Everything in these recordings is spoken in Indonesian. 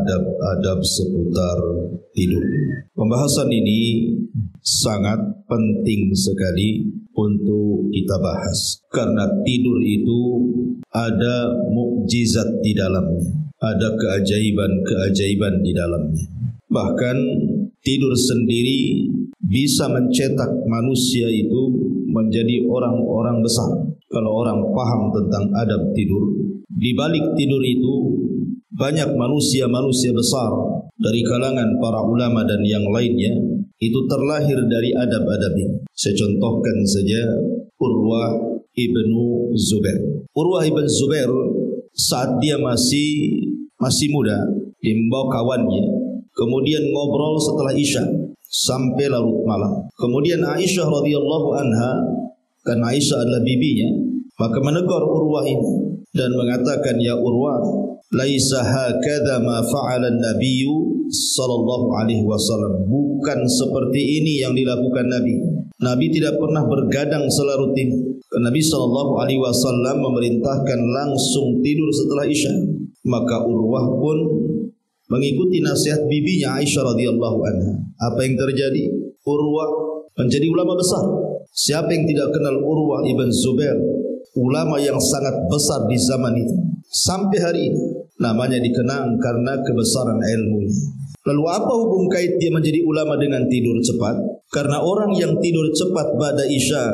adab-adab seputar tidur. Pembahasan ini sangat penting sekali untuk kita bahas, karena tidur itu ada mukjizat di dalamnya, ada keajaiban-keajaiban di dalamnya. Bahkan tidur sendiri bisa mencetak manusia itu menjadi orang-orang besar. Kalau orang paham tentang adab tidur, di balik tidur itu banyak manusia-manusia besar dari kalangan para ulama dan yang lainnya itu terlahir dari adab-adab ini. Saya contohkan saja Urwah ibnu Zubair. Urwah ibn Zubair saat dia masih muda, dia membawa kawannya, kemudian ngobrol setelah Isya sampai larut malam. Kemudian Aisyah radhiyallahu anha, karena Aisyah adalah bibinya, maka menegur Urwah ini dan mengatakan, ya Urwah, laisa hakadha ma fa'ala an-nabiy sallallahu alaihi wasallam. Bukan seperti ini yang dilakukan Nabi. Nabi tidak pernah bergadang selarut ini. Nabi sallallahu alaihi wasallam memerintahkan langsung tidur setelah Isya. Maka Urwah pun mengikuti nasihat bibinya Aisyah radhiyallahu anha. Apa yang terjadi? Urwah menjadi ulama besar. Siapa yang tidak kenal Urwah ibn Zubair? Ulama yang sangat besar di zaman itu. Sampai hari ini namanya dikenang karena kebesaran ilmunya. Lalu apa hukum kait dia menjadi ulama dengan tidur cepat? Karena orang yang tidur cepat ba'da Isya,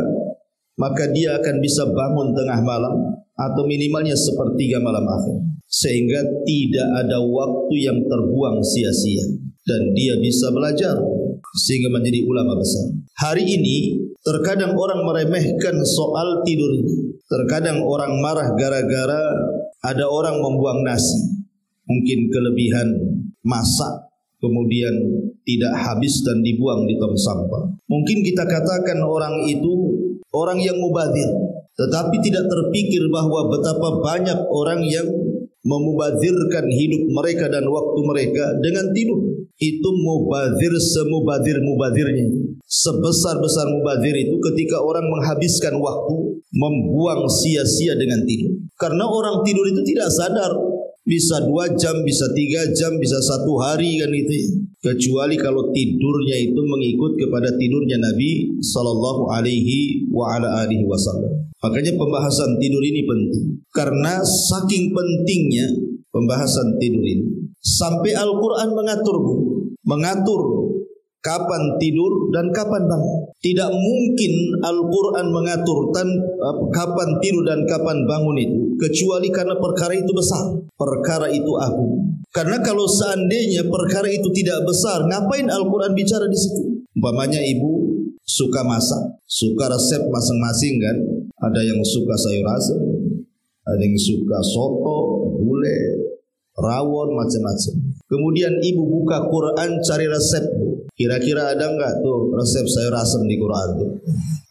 maka dia akan bisa bangun tengah malam atau minimalnya sepertiga malam akhir, sehingga tidak ada waktu yang terbuang sia-sia dan dia bisa belajar sehingga menjadi ulama besar. Hari ini terkadang orang meremehkan soal tidur ini. Terkadang orang marah gara-gara ada orang membuang nasi, mungkin kelebihan masak, kemudian tidak habis dan dibuang di tong sampah. Mungkin kita katakan orang itu orang yang mubadzir, tetapi tidak terpikir bahwa betapa banyak orang yang memubadzirkan hidup mereka dan waktu mereka dengan tidur. Itu mubadzir semubadzir-mubadzirnya. Sebesar-besar mubadzir itu ketika orang menghabiskan waktu membuang sia-sia dengan tidur. Karena orang tidur itu tidak sadar, bisa 2 jam, bisa 3 jam, bisa 1 hari kan itu ya. Kecuali kalau tidurnya itu mengikut kepada tidurnya Nabi sallallahu alaihi wa ala alihi wasallam. Makanya pembahasan tidur ini penting. Karena saking pentingnya pembahasan tidur ini, sampai Al-Quran mengatur kapan tidur dan kapan bangun. Tidak mungkin Al-Quran mengatur kapan tidur dan kapan bangun itu kecuali karena perkara itu besar, perkara itu agung. Karena kalau seandainya perkara itu tidak besar, ngapain Al-Quran bicara di situ? Umpamanya ibu suka masak, suka resep masing-masing kan? Ada yang suka sayur asam, ada yang suka soto, gulai, rawon, macam-macam. Kemudian ibu buka Quran cari resep, bu. Kira-kira ada enggak tuh resep sayur asam di Quran tuh?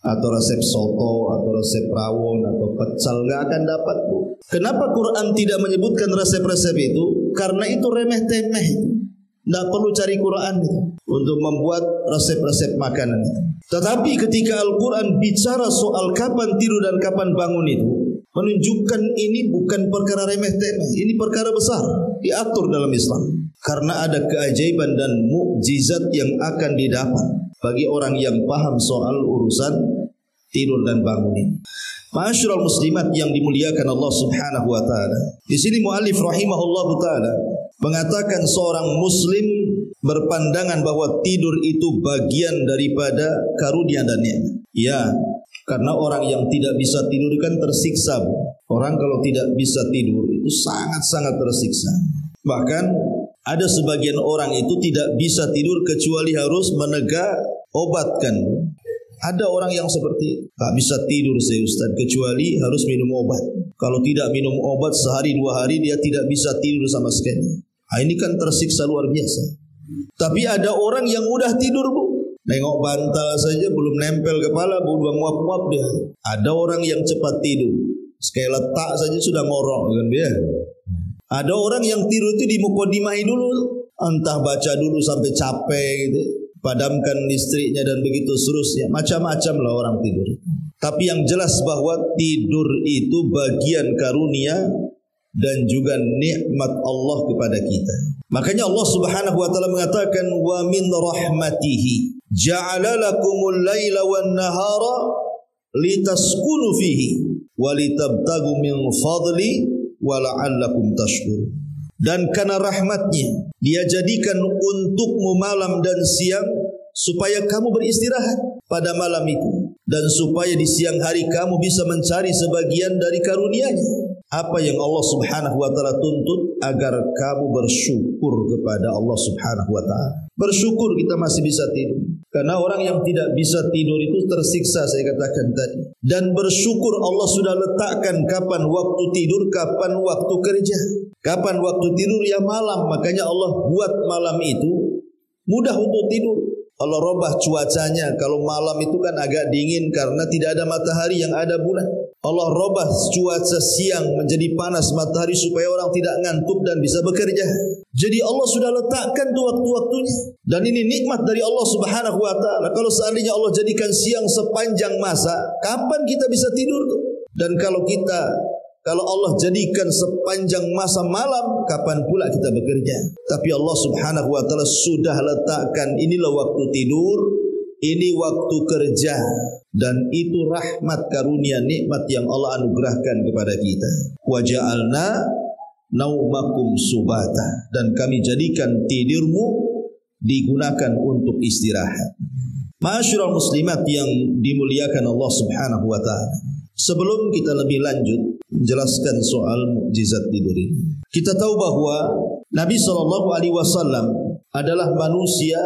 Atau resep soto, atau resep rawon, atau pecel? Enggak akan dapat, bu. Kenapa Quran tidak menyebutkan resep-resep itu? Karena itu remeh-temeh. Tidak perlu cari Quran itu untuk membuat resep-resep makanan itu. Tetapi ketika Al-Quran bicara soal kapan tidur dan kapan bangun itu, menunjukkan ini bukan perkara remeh-temeh, ini perkara besar, diatur dalam Islam. Karena ada keajaiban dan mukjizat yang akan didapat bagi orang yang paham soal urusan tidur dan bangun ini. Ma'asyiral muslimat yang dimuliakan Allah Subhanahu wa taala. Di sini muallif rahimahullahu taala mengatakan seorang muslim berpandangan bahwa tidur itu bagian daripada karunia dan nikmat. Ya, karena orang yang tidak bisa tidur kan tersiksa. Orang kalau tidak bisa tidur itu sangat-sangat tersiksa. Bahkan ada sebagian orang itu tidak bisa tidur kecuali harus menegak obatkan. Ada orang yang seperti tak bisa tidur saya Ustaz kecuali harus minum obat. Kalau tidak minum obat sehari 2 hari dia tidak bisa tidur sama sekali. Nah, ini kan tersiksa luar biasa. Tapi ada orang yang mudah tidur, bu. Nengok bantal saja belum nempel kepala, bu, udah nguap-nguap dia. Ada orang yang cepat tidur, sekali letak saja sudah ngorok kan dia. Ada orang yang tidur itu dimukodimahi dulu, entah baca dulu sampai capek gitu, padamkan listriknya dan begitu seterusnya. Macam-macam lah orang tidur. Tapi yang jelas bahwa tidur itu bagian karunia dan juga nikmat Allah kepada kita. Makanya Allah Subhanahu wa taala mengatakan wa min rahmatihi ja'ala lakumul laila wan nahara litaskunu fihi wa litabtagu min fadli wa la'allakum tashkurun. Dan karena rahmatnya Dia jadikan untukmu malam dan siang supaya kamu beristirahat pada malam itu dan supaya di siang hari kamu bisa mencari sebagian dari karunia-Nya. Apa yang Allah Subhanahu wa taala tuntut agar kamu bersyukur kepada Allah Subhanahu wa taala. Bersyukur kita masih bisa tidur. Karena orang yang tidak bisa tidur itu tersiksa, saya katakan tadi. Dan bersyukur Allah sudah letakkan kapan waktu tidur, kapan waktu kerja. Kapan waktu tidur ya malam. Makanya Allah buat malam itu mudah untuk tidur. Allah robah cuacanya. Kalau malam itu kan agak dingin karena tidak ada matahari, yang ada bulan. Allah robah cuaca siang menjadi panas matahari supaya orang tidak ngantuk dan bisa bekerja. Jadi Allah sudah letakkan tuh waktu-waktunya. Dan ini nikmat dari Allah Subhanahu wa taala. Kalau seandainya Allah jadikan siang sepanjang masa, kapan kita bisa tidur tuh? Dan kalau Allah jadikan sepanjang masa malam, kapan pula kita bekerja? Tapi Allah Subhanahu wa taala sudah letakkan inilah waktu tidur, ini waktu kerja, dan itu rahmat karunia nikmat yang Allah anugerahkan kepada kita. Wa ja'alna naumakum subata, dan kami jadikan tidurmu digunakan untuk istirahat. Ma'asyiral muslimat yang dimuliakan Allah Subhanahu wa taala. Sebelum kita lebih lanjut menjelaskan soal mukjizat tidur ini, kita tahu bahwa Nabi SAW adalah manusia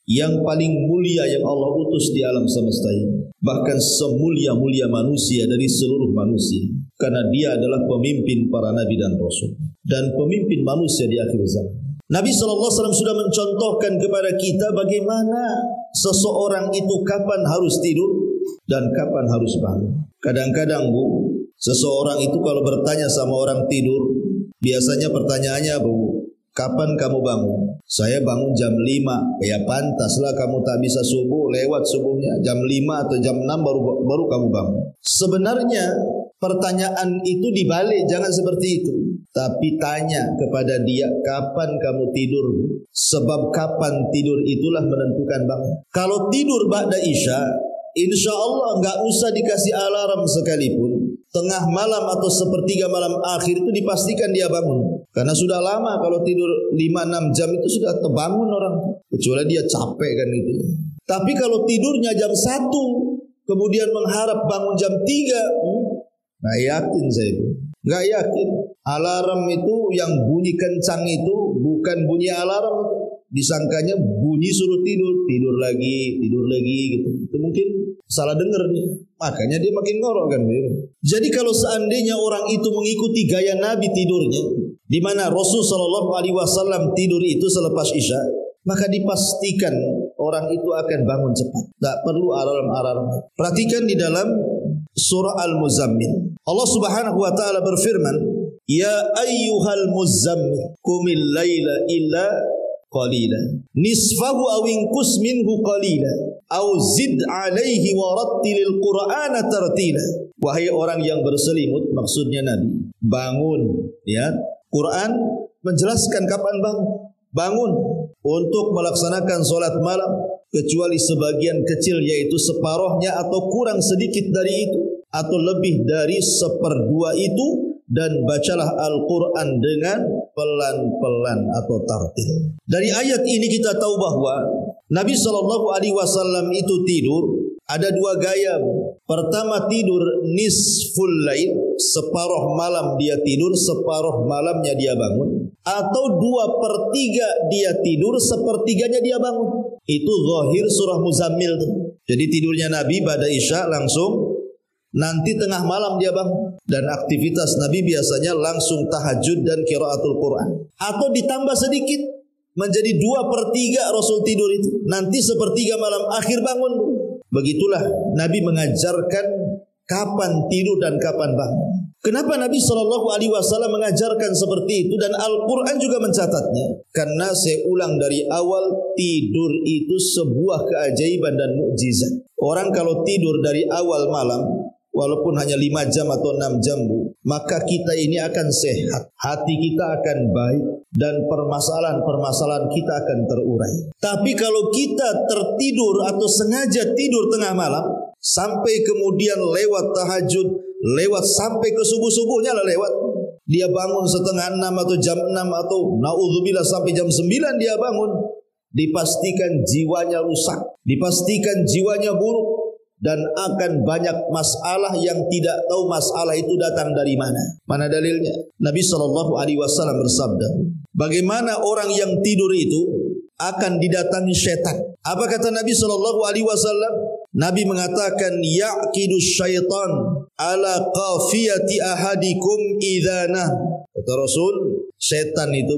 yang paling mulia yang Allah utus di alam semesta ini. Bahkan semulia-mulia manusia dari seluruh manusia. Karena dia adalah pemimpin para nabi dan rasul. Dan pemimpin manusia di akhir zaman. Nabi SAW sudah mencontohkan kepada kita bagaimana seseorang itu kapan harus tidur dan kapan harus bangun. Kadang-kadang Bu, seseorang itu kalau bertanya sama orang tidur, biasanya pertanyaannya, Bu, kapan kamu bangun? Saya bangun jam 5. Ya pantaslah kamu tak bisa subuh, lewat subuhnya. Jam 5 atau jam 6 baru kamu bangun. Sebenarnya pertanyaan itu dibalik, jangan seperti itu. Tapi tanya kepada dia, kapan kamu tidur? Sebab kapan tidur itulah menentukan bangun. Kalau tidur ba'da isya, insya Allah enggak usah dikasih alarm sekalipun. Tengah malam atau sepertiga malam akhir itu dipastikan dia bangun. Karena sudah lama kalau tidur 5-6 jam itu sudah terbangun orang. Kecuali dia capek kan gitu ya. Tapi kalau tidurnya jam 1 kemudian mengharap bangun jam 3, nggak yakin saya itu. Nggak yakin. Alarm itu yang bunyi kencang itu bukan bunyi alarm itu. Disangkanya bunyi suruh tidur lagi gitu. Itu mungkin salah dengar dia. Makanya dia makin ngorok kan. Jadi kalau seandainya orang itu mengikuti gaya Nabi tidurnya, di mana Rasul SAW tidur itu selepas isya, maka dipastikan orang itu akan bangun cepat. Tak perlu alarm-alarm. Perhatikan di dalam surah Al-Muzammil. Allah Subhanahu wa taala berfirman, "Ya ayyuhal muzammil, qumil laila illa qalila nisfahu aw inqus minhu qalila aw zid alaihi wa rattilil qur'ana tartila." Wahai orang yang berselimut, maksudnya Nabi, bangun ya. Quran menjelaskan kapan bangun untuk melaksanakan solat malam, kecuali sebagian kecil yaitu separuhnya atau kurang sedikit dari itu atau lebih dari 1/2 itu, dan bacalah Al-Quran dengan pelan-pelan atau tartil. Dari ayat ini kita tahu bahwa Nabi SAW itu tidur ada 2 gaya. Pertama, tidur nisful lail, separuh malam dia tidur, separuh malamnya dia bangun. Atau 2/3 dia tidur, 1/3-nya dia bangun. Itu zahir surah Muzammil. Jadi tidurnya Nabi pada isya langsung, nanti tengah malam dia bangun. Dan aktivitas Nabi biasanya langsung tahajud dan qiraatul Quran. Atau ditambah sedikit menjadi 2/3 Rasul tidur itu. Nanti 1/3 malam akhir bangun. Begitulah Nabi mengajarkan kapan tidur dan kapan bangun. Kenapa Nabi SAW mengajarkan seperti itu dan Al-Quran juga mencatatnya? Karena saya ulang dari awal, tidur itu sebuah keajaiban dan mukjizat. Orang kalau tidur dari awal malam, walaupun hanya 5 jam atau 6 jam, Bu, maka kita ini akan sehat, hati kita akan baik, dan permasalahan-permasalahan kita akan terurai. Tapi kalau kita tertidur atau sengaja tidur tengah malam, sampai kemudian lewat tahajud, lewat sampai ke subuh-subuhnya lah lewat. Dia bangun setengah 6 atau jam 6 atau naudzubillah sampai jam 9 dia bangun. Dipastikan jiwanya rusak, dipastikan jiwanya buruk, dan akan banyak masalah yang tidak tahu masalah itu datang dari mana. Mana dalilnya? Nabi SAW bersabda, bagaimana orang yang tidur itu akan didatangi syaitan. Apa kata Nabi SAW? Nabi mengatakan, yaqidu syaitan ala qafiyati ahadikum idhanah. Kata Rasul, syaitan itu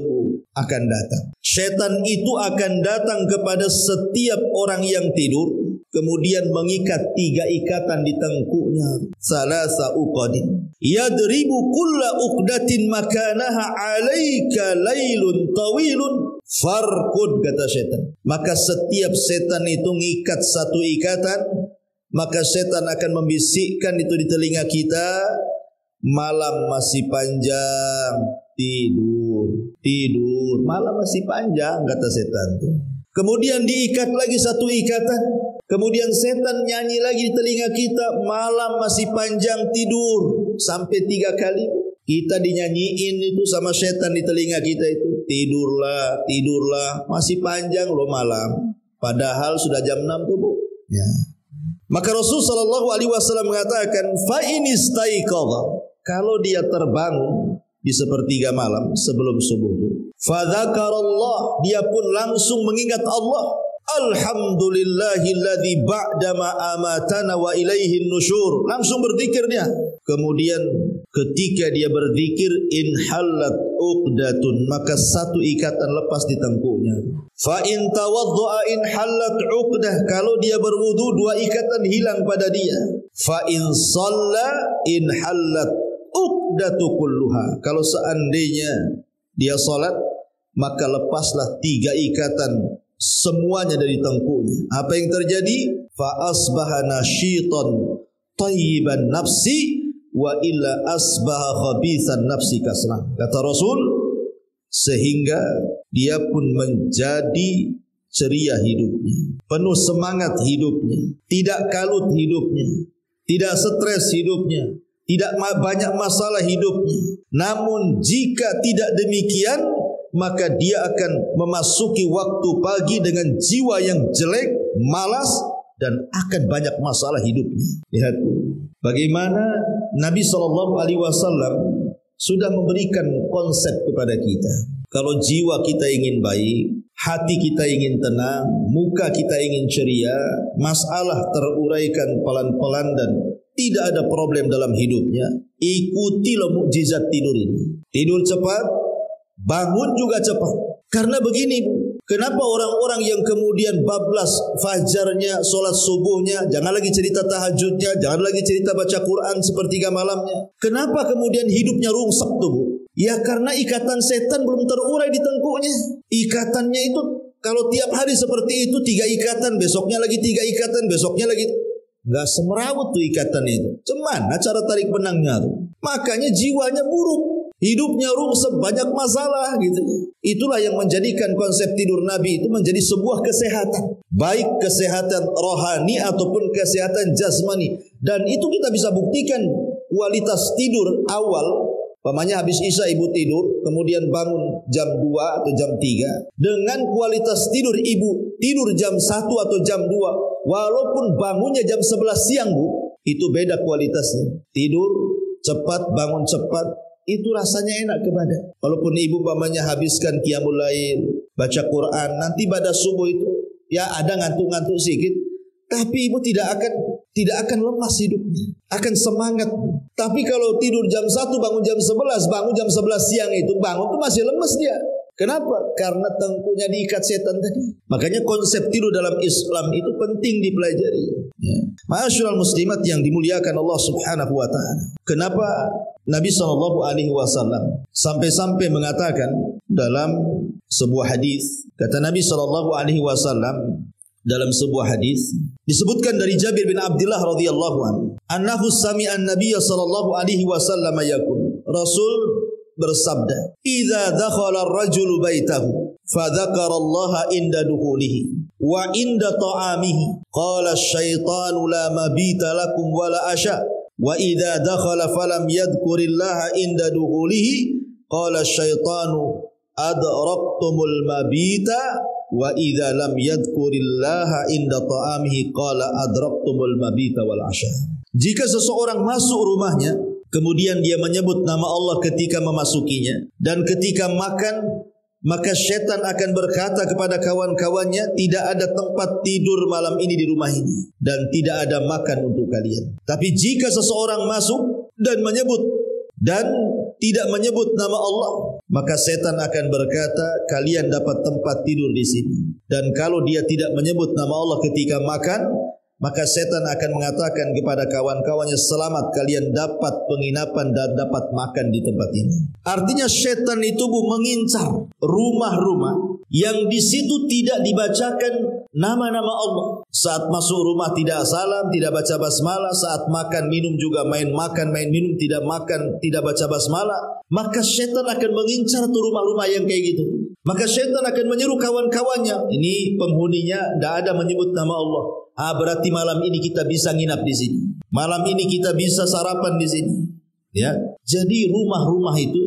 akan datang. Syaitan itu akan datang kepada setiap orang yang tidur, kemudian mengikat 3 ikatan di tengkuknya. Salasa uqadin. Yadribu kulla uqdatin makanaha alaika laylun tawilun farkud, kata syaitan. Maka setiap setan itu ngikat 1 ikatan, maka setan akan membisikkan itu di telinga kita, malam masih panjang, tidur, malam masih panjang, kata setan itu. Kemudian diikat lagi 1 ikatan, kemudian setan nyanyi lagi di telinga kita, malam masih panjang, tidur, sampai 3 kali. Kita dinyanyiin itu sama setan di telinga kita itu, tidurlah, masih panjang loh malam. Padahal sudah jam 6 tuh, Bu. Ya. Maka Rasul SAW mengatakan, fa in istaiqadha, kalau dia terbangun di sepertiga malam sebelum subuh itu, fa dzakarallah, dia pun langsung mengingat Allah. Alhamdulillahilladzi ba'dama amatana wa ilaihin nusyur. Langsung berzikir dia. Kemudian ketika dia berzikir, inhallat uqdatun, maka 1 ikatan lepas di tengkuknya. Fa in tawaddaa inhallat uqdah, kalau dia berwudu 2 ikatan hilang pada dia. Fa in shalla inhallat uqdatu kulluha, kalau seandainya dia salat, maka lepaslah 3 ikatan semuanya dari tengkuknya. Apa yang terjadi? Fa asbaha nasyitan thayyiban nafsi wa illa asbaha khabithan nafsi kasran. Kata Rasul, sehingga dia pun menjadi ceria hidupnya, penuh semangat hidupnya, tidak kalut hidupnya, tidak stres hidupnya, tidak banyak masalah hidupnya. Namun jika tidak demikian, maka dia akan memasuki waktu pagi dengan jiwa yang jelek, malas, dan akan banyak masalah hidupnya. Lihat bagaimana Nabi SAW sudah memberikan konsep kepada kita. Kalau jiwa kita ingin baik, hati kita ingin tenang, muka kita ingin ceria, masalah teruraikan pelan-pelan dan tidak ada problem dalam hidupnya, ikutilah mukjizat tidur ini. Tidur cepat, bangun juga cepat. Karena begini, kenapa orang-orang yang kemudian bablas fajarnya, solat subuhnya, jangan lagi cerita tahajudnya, jangan lagi cerita baca Quran sepertiga malamnya, kenapa kemudian hidupnya rungsek tuh, Bu? Ya karena ikatan setan belum terurai di tengkuknya. Ikatannya itu kalau tiap hari seperti itu, 3 ikatan, besoknya lagi 3 ikatan, besoknya lagi, nggak semerawut tuh ikatan itu. Cemana cara tarik benangnya tuh? Makanya jiwanya buruk, hidupnya rungsek, banyak masalah gitu. Itulah yang menjadikan konsep tidur Nabi itu menjadi sebuah kesehatan, baik kesehatan rohani ataupun kesehatan jasmani. Dan itu kita bisa buktikan kualitas tidur awal. Pamannya habis Isya ibu tidur, kemudian bangun jam 2 atau jam 3. Dengan kualitas tidur ibu tidur jam 1 atau jam 2, walaupun bangunnya jam 11 siang, Bu, itu beda kualitasnya. Tidur cepat, bangun cepat, itu rasanya enak ke badan. Walaupun ibu pamannya habiskan qiyamul lail, baca Quran, nanti pada subuh itu ya ada ngantuk-ngantuk sedikit, tapi ibu tidak akan lemas hidupnya, akan semangat. Tapi kalau tidur jam 1 bangun jam 11, bangun jam 11 siang itu bangun tuh masih lemes dia. Kenapa? Karena tengkunya diikat setan tadi. Makanya konsep tidur dalam Islam itu penting dipelajari. Ya. Ma'asyiral muslimat yang dimuliakan Allah Subhanahu wa taala. Kenapa Nabi SAW sampai-sampai mengatakan dalam sebuah hadis, kata Nabi SAW, dalam sebuah hadis disebutkan dari Jabir bin Abdullah radhiyallahu anhu sami'a an-nabiy sallallahu alaihi wasallam yaqul, Rasul bersabda, "Idza dakhala ar-rajulu baitahu fa dzakara Allah inda dukhulihi wa inda ta'amihi qala asy-syaitanu la mabita lakum wa la asya wa idza dakhala falam yadhkurillaha inda dukhulihi qala asy-syaitanu adraktumul mabita wa idza lam yadhkurillaha inda ta'amihi qala adraktumul mabita wal asya." Jika seseorang masuk rumahnya kemudian dia menyebut nama Allah ketika memasukinya dan ketika makan, maka syaitan akan berkata kepada kawan-kawannya, tidak ada tempat tidur malam ini di rumah ini dan tidak ada makan untuk kalian. Tapi jika seseorang masuk dan menyebut dan tidak menyebut nama Allah, maka setan akan berkata, kalian dapat tempat tidur di sini. Dan kalau dia tidak menyebut nama Allah ketika makan, maka setan akan mengatakan kepada kawan-kawannya, selamat, kalian dapat penginapan dan dapat makan di tempat ini. Artinya setan itu mengincar rumah-rumah yang di situ tidak dibacakan nama-nama Allah. Saat masuk rumah tidak salam, tidak baca basmalah. Saat makan minum juga main makan main minum, tidak makan tidak baca basmalah. Maka setan akan mengincar tuh rumah-rumah yang kayak gitu. Maka setan akan menyeru kawan-kawannya, ini penghuninya tidak ada menyebut nama Allah. Berarti malam ini kita bisa nginap di sini. Malam ini kita bisa sarapan di sini. Ya, jadi rumah-rumah itu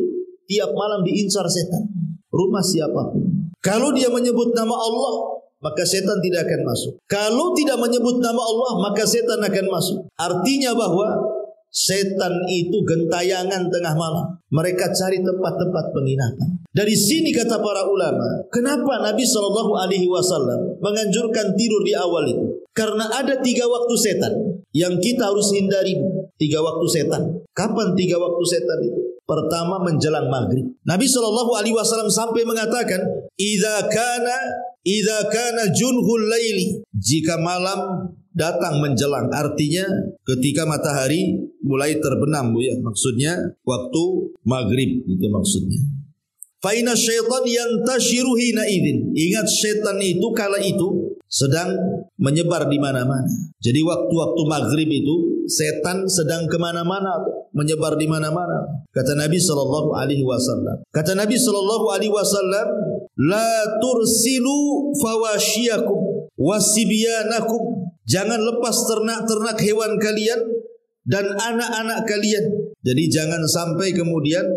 tiap malam diincar setan. Rumah siapapun. Kalau dia menyebut nama Allah, maka setan tidak akan masuk. Kalau tidak menyebut nama Allah, maka setan akan masuk. Artinya bahwa setan itu gentayangan tengah malam. Mereka cari tempat-tempat penginapan. Dari sini kata para ulama, kenapa Nabi SAW menganjurkan tidur di awal itu? Karena ada 3 waktu setan yang kita harus hindari. 3 waktu setan. Kapan 3 waktu setan itu? Pertama, menjelang maghrib. Nabi SAW sampai mengatakan, Idza kana junhul laili, jika malam datang menjelang, artinya ketika matahari mulai terbenam, Bu ya. Maksudnya waktu maghrib itu maksudnya. Fa inna syaitan yantashiru hina idzin. Ingat, setan itu kala itu sedang menyebar di mana-mana. Jadi waktu-waktu maghrib itu setan sedang kemana-mana, menyebar di mana-mana. Kata Nabi SAW. Kata Nabi SAW, la tursilu fawashiyakum wasibyanakum. Jangan lepas ternak-ternak hewan kalian dan anak-anak kalian. Jadi jangan sampai kemudian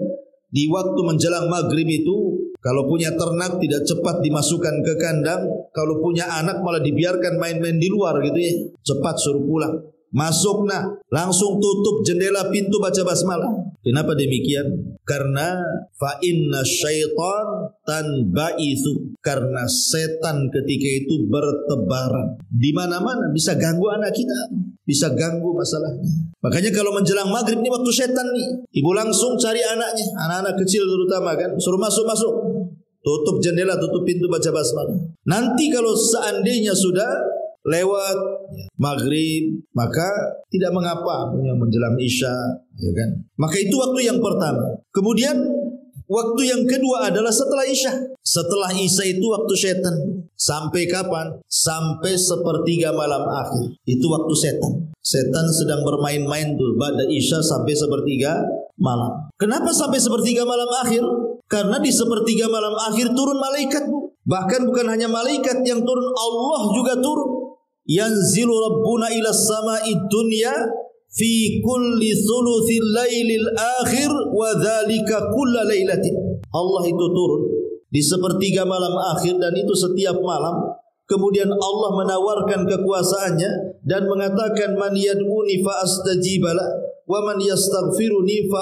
di waktu menjelang maghrib itu, kalau punya ternak tidak cepat dimasukkan ke kandang, kalau punya anak malah dibiarkan main-main di luar gitu ya. Cepat suruh pulang. Masuk langsung tutup jendela pintu, baca basmalah. Kenapa demikian? Karena fa inna syaitan tanba'itsu. Karena setan ketika itu bertebaran di mana-mana, bisa ganggu anak kita, bisa ganggu masalahnya. Makanya kalau menjelang maghrib ini waktu setan nih, ibu langsung cari anaknya, anak-anak kecil terutama kan, suruh masuk. Tutup jendela, tutup pintu, baca basmalah. Nanti kalau seandainya sudah lewat maghrib, maka tidak mengapa menjelang isya, ya kan? Maka itu waktu yang pertama. Kemudian waktu yang kedua adalah setelah isya. Setelah isya itu waktu setan. Sampai kapan? Sampai sepertiga malam akhir. Itu waktu setan. Setan sedang bermain-main tuh pada isya sampai sepertiga malam. Kenapa sampai sepertiga malam akhir? Karena di sepertiga malam akhir turun malaikat, Bu. Bahkan bukan hanya malaikat yang turun, Allah juga turun. Yanzilu Rabbuna ila samai dunya fi kulli thuluthil lailil akhir wa dzalika kulla lailatin. Allah itu turun di sepertiga malam akhir dan itu setiap malam. Kemudian Allah menawarkan kekuasaannya dan mengatakan, man yad'uni fa astajibala wa man yastaghfiruni fa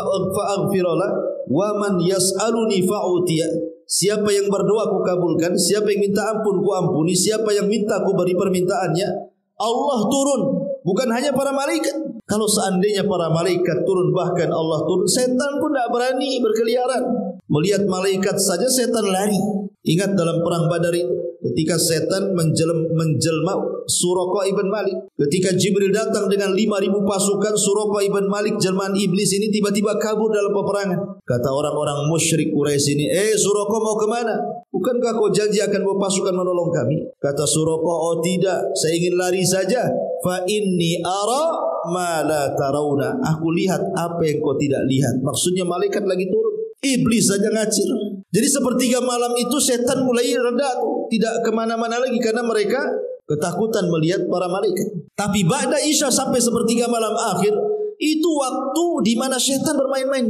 aghfirala wa man yas'aluni fa utiya. Siapa yang berdoa ku kabulkan, siapa yang minta ampun ku ampuni, siapa yang minta ku beri permintaannya. Allah turun, bukan hanya para malaikat. Kalau seandainya para malaikat turun, bahkan Allah turun, setan pun tidak berani berkeliaran. Melihat malaikat saja setan lari. Ingat dalam perang Badar itu, ketika setan menjelma Suraqah ibn Malik. Ketika Jibril datang dengan 5.000 pasukan, Suraqah ibn Malik jelmaan iblis ini tiba-tiba kabur dalam peperangan. Kata orang-orang musyrik Quraisy ini, Suraqah mau kemana? Bukankah kau janji akan bawa pasukan menolong kami? Kata Suraqah, oh tidak, saya ingin lari saja. Fa inni ara ma la tarawna. Aku lihat apa yang kau tidak lihat. Maksudnya malaikat lagi turun. Iblis saja ngacir. Jadi sepertiga malam itu setan mulai reda, tidak kemana-mana lagi karena mereka ketakutan melihat para malaikat. Tapi ba'da isya sampai sepertiga malam akhir, itu waktu di mana setan bermain-main.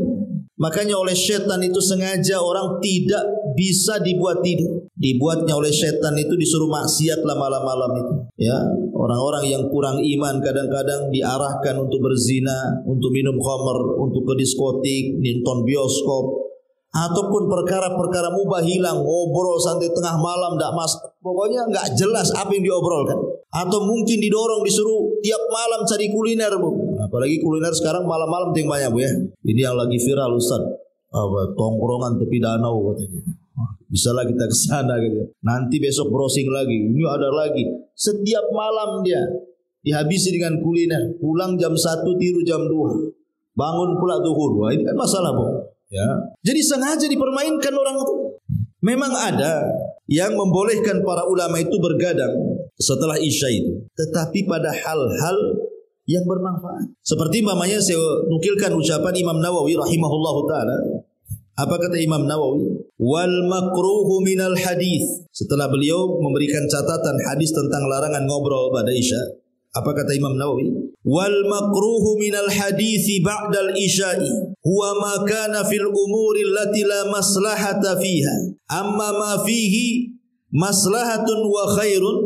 Makanya oleh setan itu sengaja orang tidak bisa dibuat tidur. Dibuatnya oleh setan itu disuruh maksiat lah malam-malam itu. Ya, orang-orang yang kurang iman kadang-kadang diarahkan untuk berzina, untuk minum khamr, untuk ke diskotik, nonton bioskop, ataupun perkara-perkara mubah hilang, ngobrol sampai tengah malam tidak mas, pokoknya nggak jelas apa yang diobrolkan. Atau mungkin didorong disuruh tiap malam cari kuliner, Bu. Apalagi kuliner sekarang malam-malam yang banyak, Bu ya. Ini yang lagi viral, Ustaz. Tongkrongan tepi danau katanya. Bisalah kita ke sana gitu. Nanti besok browsing lagi. Ini ada lagi. Setiap malam dia dihabisi dengan kuliner. Pulang jam 1, tidur jam 2. Bangun pula zuhur. Wah, ini kan masalah, Bu. Ya. Jadi sengaja dipermainkan orang itu. Memang ada yang membolehkan para ulama itu bergadang setelah isya itu, tetapi pada hal-hal yang bermanfaat. Seperti mamanya saya nukilkan ucapan Imam Nawawi rahimahullahu taala. Apa kata Imam Nawawi? Wal makruhu minal hadis. Setelah beliau memberikan catatan hadis tentang larangan ngobrol pada isya, apa kata Imam Nawawi? Wal makruhu minal hadisi ba'dal isya'i huwa ma kana fil umuri allati la maslahata fiha. Amma ma fihi maslahatun wa khairun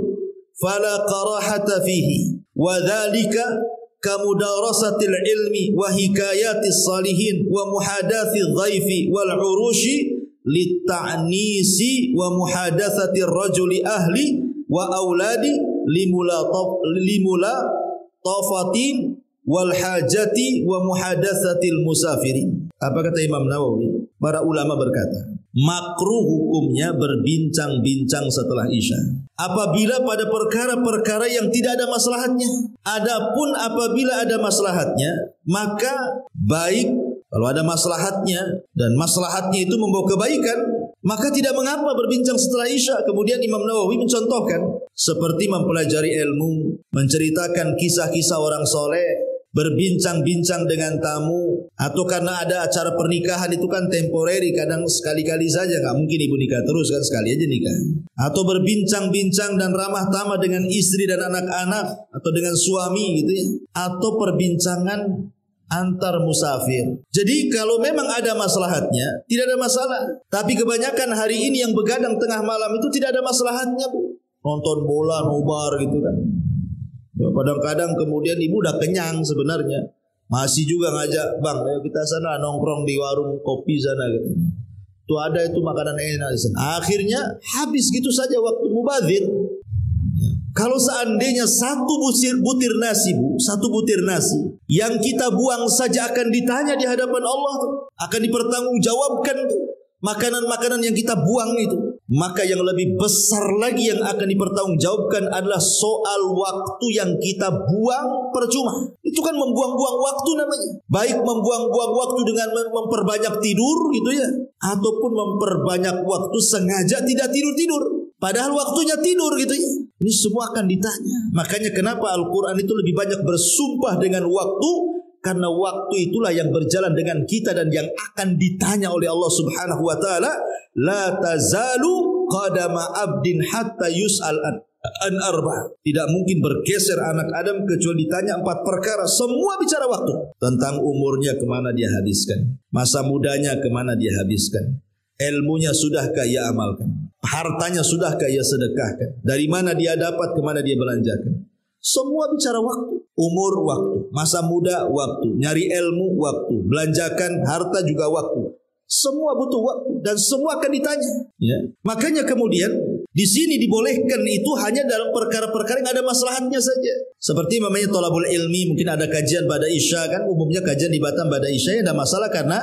fala qarahata fihi. Wa dhalika kamudarasatil ilmi wa hikayatis salihin wa muhadathil dhaifi wal urushi litta'nisi wa muhadathatir rajuli ahli wa auladi limula tafatin wal hajati wa muhadatsatil musafirin. Apa kata Imam Nawawi? Para ulama berkata, makruh hukumnya berbincang-bincang setelah isya apabila pada perkara-perkara yang tidak ada maslahatnya. Adapun apabila ada maslahatnya, maka baik kalau ada maslahatnya dan maslahatnya itu membawa kebaikan, maka tidak mengapa berbincang setelah isya. Kemudian Imam Nawawi mencontohkan seperti mempelajari ilmu, menceritakan kisah-kisah orang soleh, berbincang-bincang dengan tamu, atau karena ada acara pernikahan itu kan temporary, kadang sekali-kali saja, nggak mungkin ibu nikah terus kan, sekali aja nikah. Atau berbincang-bincang dan ramah tamah dengan istri dan anak-anak, atau dengan suami gitu ya. Atau perbincangan antar musafir. Jadi kalau memang ada maslahatnya, tidak ada masalah. Tapi kebanyakan hari ini yang begadang tengah malam itu tidak ada maslahatnya, Bu. Nonton bola, nobar gitu kan. Ya, kadang-kadang kemudian ibu udah kenyang sebenarnya, masih juga ngajak, bang, ayo kita sana nongkrong di warung kopi sana gitu. Tuh ada itu makanan enak di sana. Akhirnya habis gitu saja waktu mubazir. Kalau seandainya satu butir nasi, Bu, satu butir nasi yang kita buang saja akan ditanya di hadapan Allah tuh, akan dipertanggungjawabkan tuh makanan-makanan yang kita buang itu. Maka yang lebih besar lagi yang akan dipertanggungjawabkan adalah soal waktu yang kita buang percuma. Itu kan membuang-buang waktu namanya. Baik membuang-buang waktu dengan memperbanyak tidur gitu ya, ataupun memperbanyak waktu sengaja tidak tidur-tidur, padahal waktunya tidur gitu ya. Ini semua akan ditanya. Makanya kenapa Al-Quran itu lebih banyak bersumpah dengan waktu, karena waktu itulah yang berjalan dengan kita dan yang akan ditanya oleh Allah Subhanahu wa taala. La tazalu qadama abdin hatta yus'al an arba. Tidak mungkin bergeser anak Adam kecuali ditanya 4 perkara. Semua bicara waktu. Tentang umurnya kemana dia habiskan, masa mudanya kemana dia habiskan, ilmunya sudahkah ia amalkan, hartanya sudahkah ia sedekahkan, dari mana dia dapat, kemana dia belanjakan. Semua bicara waktu. Umur waktu, masa muda waktu, nyari ilmu waktu, belanjakan harta juga waktu. Semua butuh waktu dan semua akan ditanya. Ya. Makanya kemudian di sini dibolehkan itu hanya dalam perkara-perkara yang ada maslahatnya saja. Seperti namanya thalabul ilmi, mungkin ada kajian pada isya kan, umumnya kajian di Batam pada isya ada masalah karena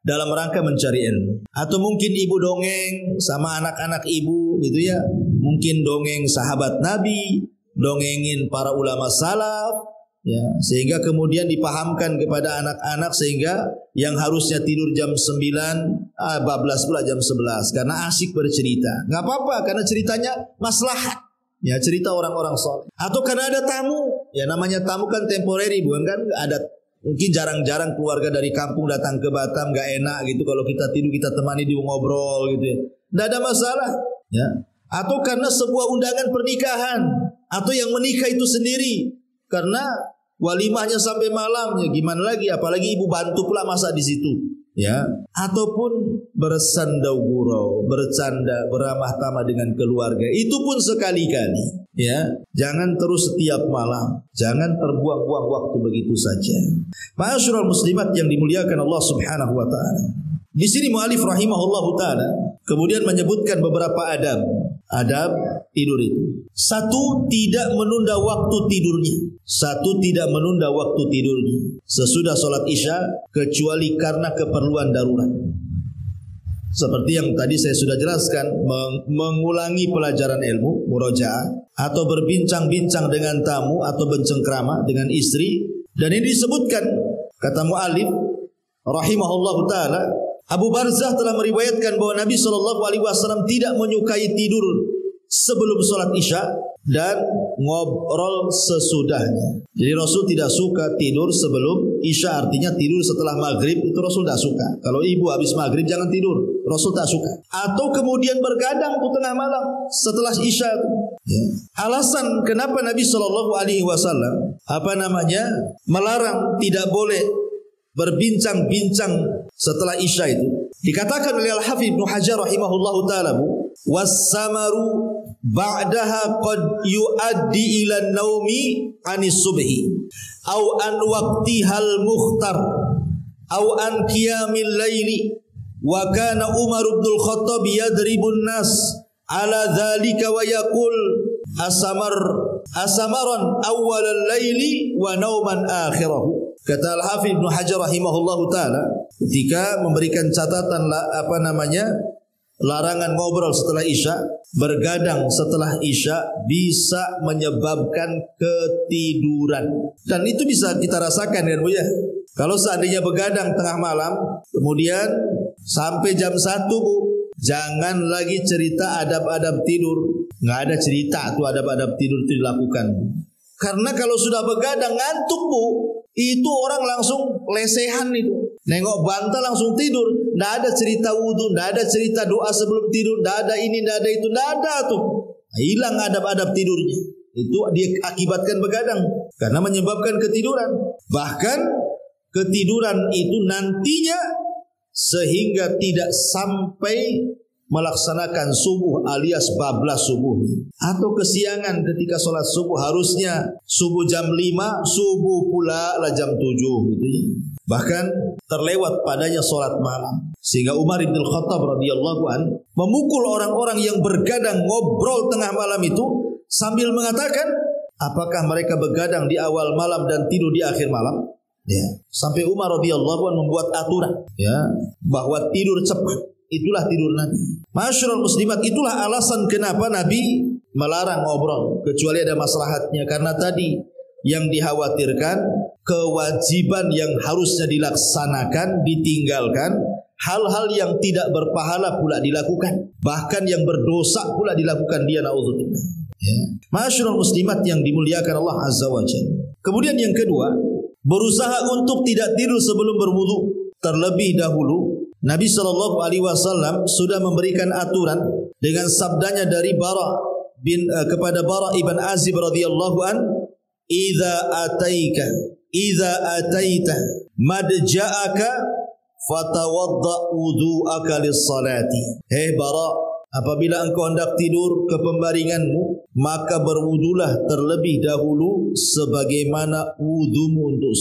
dalam rangka mencari ilmu. Atau mungkin ibu dongeng sama anak-anak ibu gitu ya, mungkin dongeng sahabat Nabi, dongengin para ulama salaf, ya, sehingga kemudian dipahamkan kepada anak-anak sehingga yang harusnya tidur jam 9 bablas pula jam 11 karena asik bercerita. Enggak apa-apa karena ceritanya maslahat. Ya, cerita orang-orang soleh. Atau karena ada tamu. Ya, namanya tamu kan temporary, bukan kan? Ada mungkin jarang-jarang keluarga dari kampung datang ke Batam, enggak enak gitu kalau kita tidur kita temani di ngobrol gitu ya. Enggak ada masalah, ya. Atau karena sebuah undangan pernikahan atau yang menikah itu sendiri karena walimahnya sampai malam, ya gimana lagi, apalagi ibu bantu pula masak di situ, ya. Ataupun bersandau gurau, bercanda, beramah tamah dengan keluarga, itu pun sekali-kali, ya. Jangan terus setiap malam, jangan terbuang-buang waktu begitu saja. Ma'asyiral muslimat yang dimuliakan Allah Subhanahu wa taala. Di sini mu'alif rahimahullahu taala kemudian menyebutkan beberapa adab tidur itu. Satu, tidak menunda waktu tidurnya. Sesudah sholat isya kecuali karena keperluan darurat. Seperti yang tadi saya sudah jelaskan, mengulangi pelajaran ilmu, murojaah, atau berbincang-bincang dengan tamu atau bercengkrama dengan istri. Dan ini disebutkan, kata mu'alif rahimahullahu taala, Abu Barzah telah meriwayatkan bahwa Nabi SAW tidak menyukai tidur sebelum sholat isya dan ngobrol sesudahnya. Jadi Rasul tidak suka tidur sebelum isya, artinya tidur setelah maghrib itu Rasul tidak suka. Kalau ibu habis maghrib jangan tidur, Rasul tak suka. Atau kemudian bergadang di tengah malam setelah isya. Ya. Alasan kenapa Nabi SAW melarang tidak boleh berbincang-bincang setelah isya itu dikatakan oleh Al-Hafidz Ibnu Hajar rahimahullahu taala, was-samaru ba'daha qad yuaddi ila an-naumi anis subhi aw an waqtihal mukhtar aw an qiyamil laili wa kana Umar bin Khattab yadribun nas ala dzalika wa yaqul asamaran awwalal laili wa nauman akhirahu. Kata Al-Hafidz Ibnu Hajar rahimahullahu taala ketika memberikan catatan larangan ngobrol setelah isya, bergadang setelah isya bisa menyebabkan ketiduran. Dan itu bisa kita rasakan kan Bu ya. Kalau seandainya begadang tengah malam kemudian sampai jam 1 Bu, jangan lagi cerita adab-adab tidur. Nggak ada cerita tuh adab-adab tidur itu dilakukan. Karena kalau sudah begadang ngantuk Bu, itu orang langsung lesehan itu. Nengok bantal langsung tidur. Nggak ada cerita wudu, nggak ada cerita doa sebelum tidur, nggak ada ini, nggak ada itu, nggak ada tuh. Hilang adab-adab tidurnya. Itu diakibatkan begadang karena menyebabkan ketiduran. Bahkan ketiduran itu nantinya sehingga tidak sampai melaksanakan subuh alias bablas subuhnya, atau kesiangan ketika sholat subuh, harusnya subuh jam 5, subuh pula lah jam 7 gitu ya. Bahkan terlewat padanya sholat malam sehingga Umar bin Khattab radhiyallahu an memukul orang-orang yang bergadang ngobrol tengah malam itu sambil mengatakan, apakah mereka begadang di awal malam dan tidur di akhir malam? Ya. Sampai Umar radhiyallahu an membuat aturan ya bahwa tidur cepat itulah tidur Nabi. Ma'asyiral muslimat, itulah alasan kenapa Nabi melarang ngobrol kecuali ada maslahatnya, karena tadi yang dikhawatirkan kewajiban yang harusnya dilaksanakan ditinggalkan, hal-hal yang tidak berpahala pula dilakukan, bahkan yang berdosa pula dilakukan dia, naudzubillah. Ya. Ma'asyiral muslimat yang dimuliakan Allah Azza wa Jalla. Kemudian yang kedua, berusaha untuk tidak tidur sebelum berwudu. Terlebih dahulu Nabi SAW sudah memberikan aturan dengan sabdanya dari kepada Bara ibn Azib radhiyallahu an, idza ataita madja'aka fatawadda wudu'aka lis-salati. Hei Bara, apabila engkau hendak tidur ke pembaringanmu, maka berwudulah terlebih dahulu sebagaimana wudumu untuk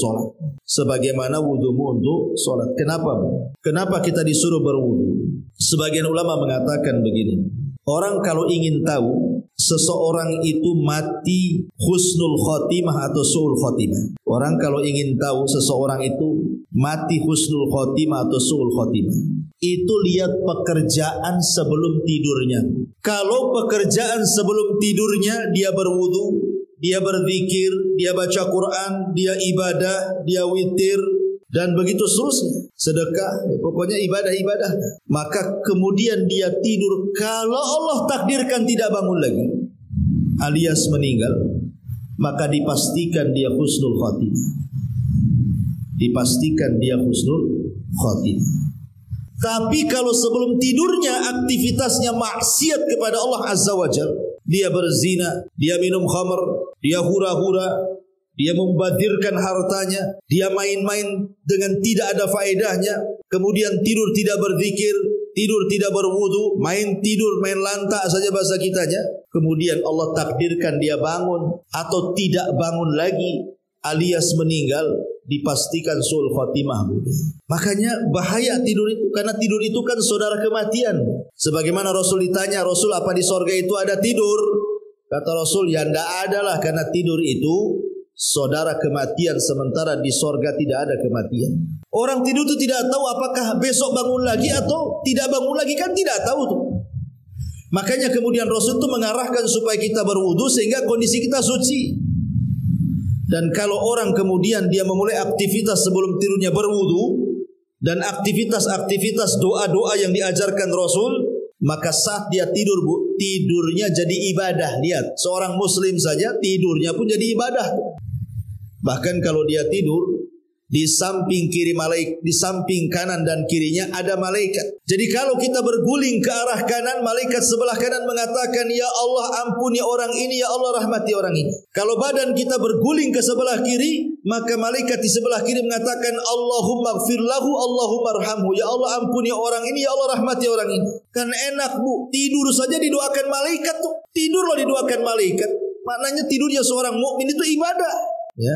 sholat. Kenapa? Kenapa kita disuruh berwudu? Sebagian ulama mengatakan begini, orang kalau ingin tahu seseorang itu mati husnul khotimah atau su'ul khotimah. Orang kalau ingin tahu seseorang itu mati husnul khotimah atau su'ul khotimah, itu lihat pekerjaan sebelum tidurnya. Kalau pekerjaan sebelum tidurnya dia berwudu, dia berzikir, dia baca Quran, dia ibadah, dia witir, dan begitu seterusnya, sedekah, pokoknya ibadah-ibadah. Maka kemudian dia tidur, kalau Allah takdirkan tidak bangun lagi alias meninggal, maka dipastikan dia husnul khotimah. Dipastikan dia husnul khotimah. Tapi kalau sebelum tidurnya aktivitasnya maksiat kepada Allah Azza wa Jalla, dia berzina, dia minum khamr, dia hura-hura, dia membadirkan hartanya, dia main-main dengan tidak ada faedahnya, kemudian tidur tidak berzikir, tidur tidak berwudu, main tidur, main lantak saja bahasa kitanya. Kemudian Allah takdirkan dia bangun atau tidak bangun lagi alias meninggal, dipastikan su'ul khotimah. Makanya bahaya tidur itu, karena tidur itu kan saudara kematian. Sebagaimana Rasul ditanya, Rasul apa di sorga itu ada tidur? Kata Rasul, ya tidak ada lah, karena tidur itu saudara kematian, sementara di sorga tidak ada kematian. Orang tidur itu tidak tahu apakah besok bangun lagi atau tidak bangun lagi, kan tidak tahu tuh. Makanya kemudian Rasul itu mengarahkan supaya kita berwudu sehingga kondisi kita suci. Dan kalau orang kemudian dia memulai aktivitas sebelum tidurnya berwudu dan aktivitas-aktivitas doa-doa yang diajarkan Rasul, maka saat dia tidur, tidurnya jadi ibadah. Lihat, seorang muslim saja tidurnya pun jadi ibadah. Bahkan kalau dia tidur, di samping kiri malaikat, di samping kanan dan kirinya ada malaikat. Jadi kalau kita berguling ke arah kanan, malaikat sebelah kanan mengatakan, ya Allah ampuni orang ini, ya Allah rahmati orang ini. Kalau badan kita berguling ke sebelah kiri, maka malaikat di sebelah kiri mengatakan, Allahumma gfir lahu, Allahumma arhamhu, ya Allah ampuni orang ini, ya Allah rahmati orang ini. Kan enak bu, tidur saja didoakan malaikat tuh. Tidur loh didoakan malaikat. Maknanya tidurnya seorang mukmin itu ibadah. Ya.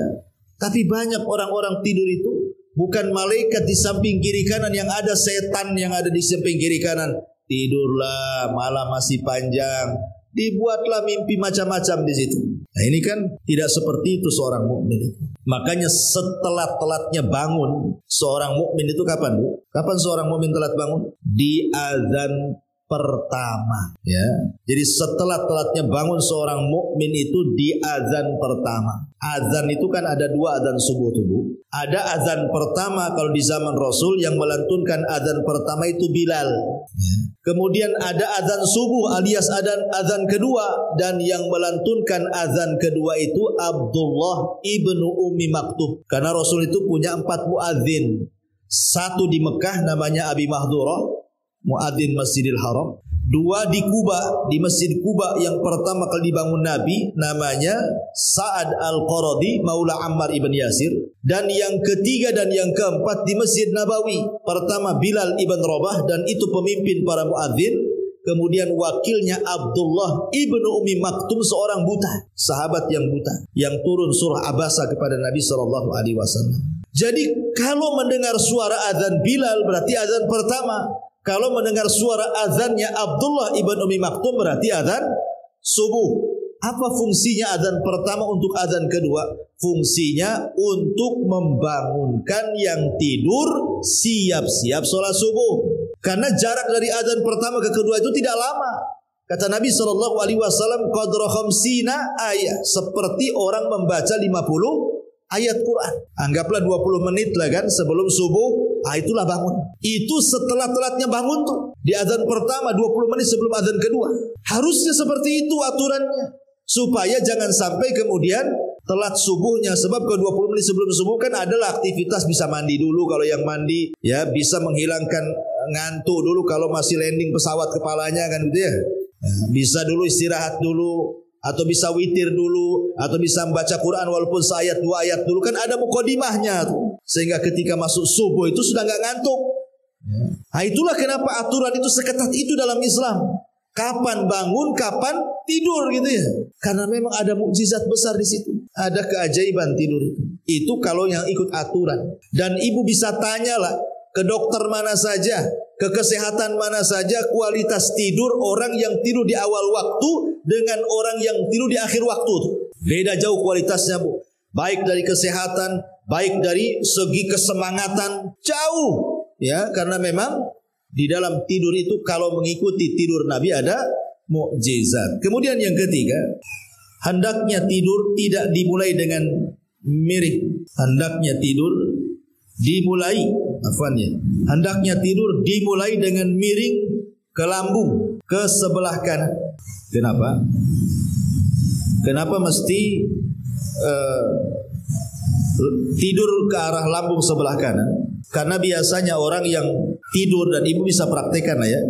Tapi banyak orang-orang tidur itu bukan malaikat di samping kiri kanan, yang ada setan yang ada di samping kiri kanan. Tidurlah, malam masih panjang. Dibuatlah mimpi macam-macam di situ. Nah ini kan tidak seperti itu seorang mukmin itu. Makanya setelat-telatnya bangun seorang mukmin itu kapan, Bu? Kapan seorang mukmin telat bangun? Di azan pertama, ya. Jadi setelah-telatnya bangun seorang mukmin itu di azan pertama. Azan itu kan ada dua azan subuh tuh, Bu. Ada azan pertama kalau di zaman Rasul, yang melantunkan azan pertama itu Bilal. Ya. Kemudian ada azan subuh alias azan kedua, dan yang melantunkan azan kedua itu Abdullah ibnu Ummi Maktub. Karena Rasul itu punya 4 muadzin. Satu di Mekah namanya Abi Mahdurah, muadzin Masjidil Haram. 2 di Kuba, di Masjid Kuba yang pertama kali dibangun Nabi, namanya Sa'ad Al-Qaradi Maula Ammar ibn Yasir. Dan yang ketiga dan yang keempat di Masjid Nabawi, pertama Bilal ibn Rabah, dan itu pemimpin para muadzin. Kemudian wakilnya Abdullah ibnu Ummi Maktum, seorang buta, sahabat yang buta, yang turun surah Abasa kepada Nabi SAW. Jadi kalau mendengar suara azan Bilal berarti azan pertama. Kalau mendengar suara azannya Abdullah ibn Ummi Maktum berarti azan subuh. Apa fungsinya azan pertama untuk azan kedua? Fungsinya untuk membangunkan yang tidur siap-siap sholat subuh. Karena jarak dari azan pertama ke kedua itu tidak lama. Kata Nabi SAW, qadra khamsina ayat, seperti orang membaca 50 ayat Quran. Anggaplah 20 menit lah kan sebelum subuh. Itulah bangun. Itu setelah telatnya bangun tuh. Di azan pertama 20 menit sebelum azan kedua. Harusnya seperti itu aturannya. Supaya jangan sampai kemudian telat subuhnya. Sebab ke 20 menit sebelum subuh kan adalah aktivitas, bisa mandi dulu kalau yang mandi, ya bisa menghilangkan ngantuk dulu kalau masih landing pesawat kepalanya kan gitu ya. Bisa dulu istirahat dulu, atau bisa witir dulu, atau bisa membaca Quran walaupun seayat 2 ayat dulu, kan ada mukodimahnya tuh. Sehingga ketika masuk subuh itu sudah nggak ngantuk. Nah itulah kenapa aturan itu seketat itu dalam Islam. Kapan bangun, kapan tidur gitu ya. Karena memang ada mukjizat besar di situ. Ada keajaiban tidur itu. Itu kalau yang ikut aturan. Dan ibu bisa tanyalah ke dokter mana saja, ke kesehatan mana saja, kualitas tidur orang yang tidur di awal waktu dengan orang yang tidur di akhir waktu. Beda jauh kualitasnya, Bu. Baik dari kesehatan, baik dari segi kesemangatan, jauh. Ya, karena memang di dalam tidur itu kalau mengikuti tidur Nabi ada mukjizat. Kemudian yang ketiga, hendaknya tidur tidak dimulai dengan miring. Hendaknya tidur dimulai, hendaknya tidur dimulai dengan miring ke lambung, ke sebelah kanan. Kenapa? Kenapa mesti tidur ke arah lambung sebelah kanan? Karena biasanya orang yang tidur, dan ibu bisa praktekkan lah ya,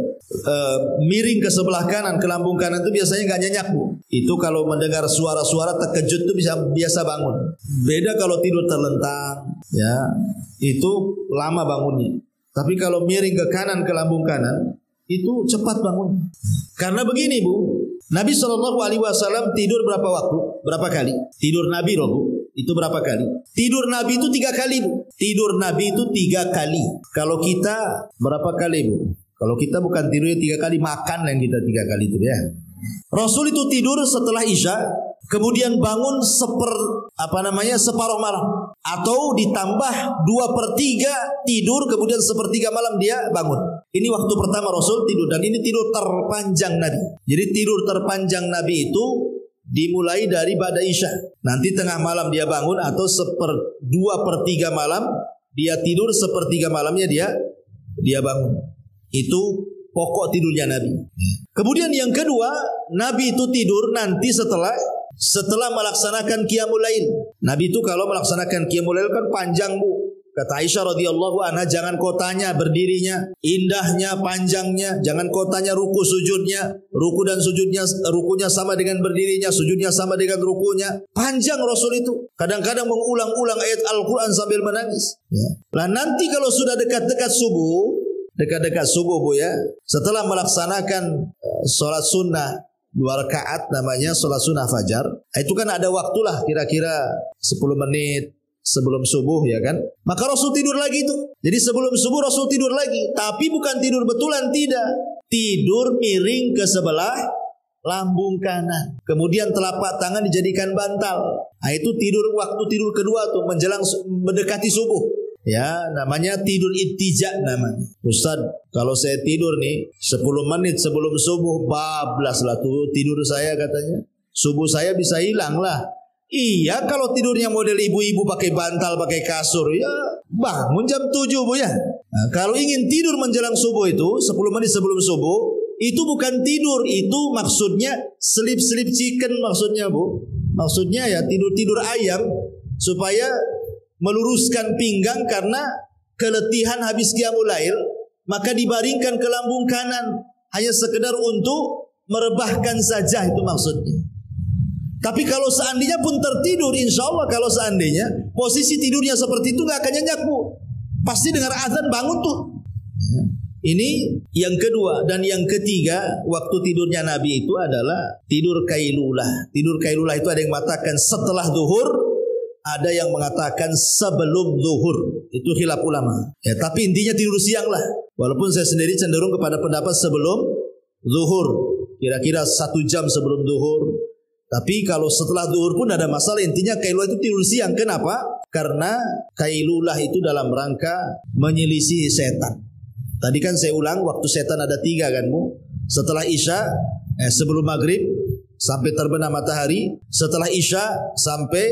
miring ke sebelah kanan, ke lambung kanan itu biasanya nggak nyenyak, Bu. Itu kalau mendengar suara-suara terkejut itu biasa bangun. Beda kalau tidur terlentang, ya itu lama bangunnya. Tapi kalau miring ke kanan, ke lambung kanan, itu cepat bangun. Karena begini, Bu, Nabi SAW tidur berapa waktu? Berapa kali? Tidur Nabi, Bu. Itu berapa kali? Tidur Nabi itu 3 kali, Bu. Tidur Nabi itu 3 kali. Kalau kita berapa kali, Bu? Kalau kita bukan tidurnya 3 kali, makan yang kita 3 kali itu ya. Rasul itu tidur setelah Isya, kemudian bangun separuh malam, atau ditambah 2/3 tidur, kemudian 1/3 malam dia bangun. Ini waktu pertama Rasul tidur, dan ini tidur terpanjang Nabi. Jadi tidur terpanjang Nabi itu dimulai dari ba'da Isya. Nanti tengah malam dia bangun, atau 2/3 malam dia tidur, 1/3 malamnya dia bangun. Itu pokok tidurnya Nabi. Kemudian yang kedua, Nabi itu tidur nanti setelah melaksanakan qiyamul lail. Nabi itu kalau melaksanakan qiyamul lail kan panjang, Bu. Kata Aisyah radhiyallahu anha, jangan kau tanya berdirinya, indahnya, panjangnya, jangan kau tanya ruku sujudnya, ruku dan sujudnya, rukunya sama dengan berdirinya, sujudnya sama dengan rukunya. Panjang Rasul itu. Kadang-kadang mengulang-ulang ayat Al-Quran sambil menangis. Ya. Nah nanti kalau sudah dekat-dekat subuh, Bu ya, setelah melaksanakan sholat sunnah 2 rakaat, namanya sholat sunnah fajar, itu kan ada waktulah kira-kira 10 menit sebelum subuh, ya kan? Maka Rasul tidur lagi tuh. Jadi sebelum subuh Rasul tidur lagi, tapi bukan tidur betulan, tidak. Tidur miring ke sebelah lambung kanan. Kemudian telapak tangan dijadikan bantal. Nah, itu waktu tidur kedua tuh, menjelang mendekati subuh. Ya, namanya tidur ittija namanya. Ustaz, kalau saya tidur nih 10 menit sebelum subuh, bablas lah tuh tidur saya katanya. Subuh saya bisa hilang lah. Iya, kalau tidurnya model ibu-ibu pakai bantal, pakai kasur, ya bangun jam 7, Bu ya. Nah, kalau ingin tidur menjelang subuh itu 10 menit sebelum subuh, itu bukan tidur, itu maksudnya sleep chicken maksudnya, Bu. Maksudnya ya tidur ayam supaya meluruskan pinggang karena keletihan habis qiyamul lail, maka dibaringkan ke lambung kanan hanya sekedar untuk merebahkan saja, itu maksudnya. Tapi kalau seandainya pun tertidur, insya Allah kalau seandainya posisi tidurnya seperti itu nggak akan nyenyak, Bu. Pasti dengar azan bangun tuh. Ini yang kedua. Dan yang ketiga, waktu tidurnya Nabi itu adalah tidur kailulah. Tidur kailulah itu ada yang mengatakan setelah zuhur, ada yang mengatakan sebelum zuhur. Itu khilaf ulama. Ya, tapi intinya tidur siang lah. Walaupun saya sendiri cenderung kepada pendapat sebelum zuhur, kira-kira 1 jam sebelum zuhur. Tapi kalau setelah zuhur pun ada masalah. Intinya kailulah itu tidur siang. Kenapa? Karena kailulah itu dalam rangka menyelisihi setan. Tadi kan saya ulang, waktu setan ada 3 kan, Bu. Setelah Isya, sebelum maghrib sampai terbenam matahari, setelah Isya sampai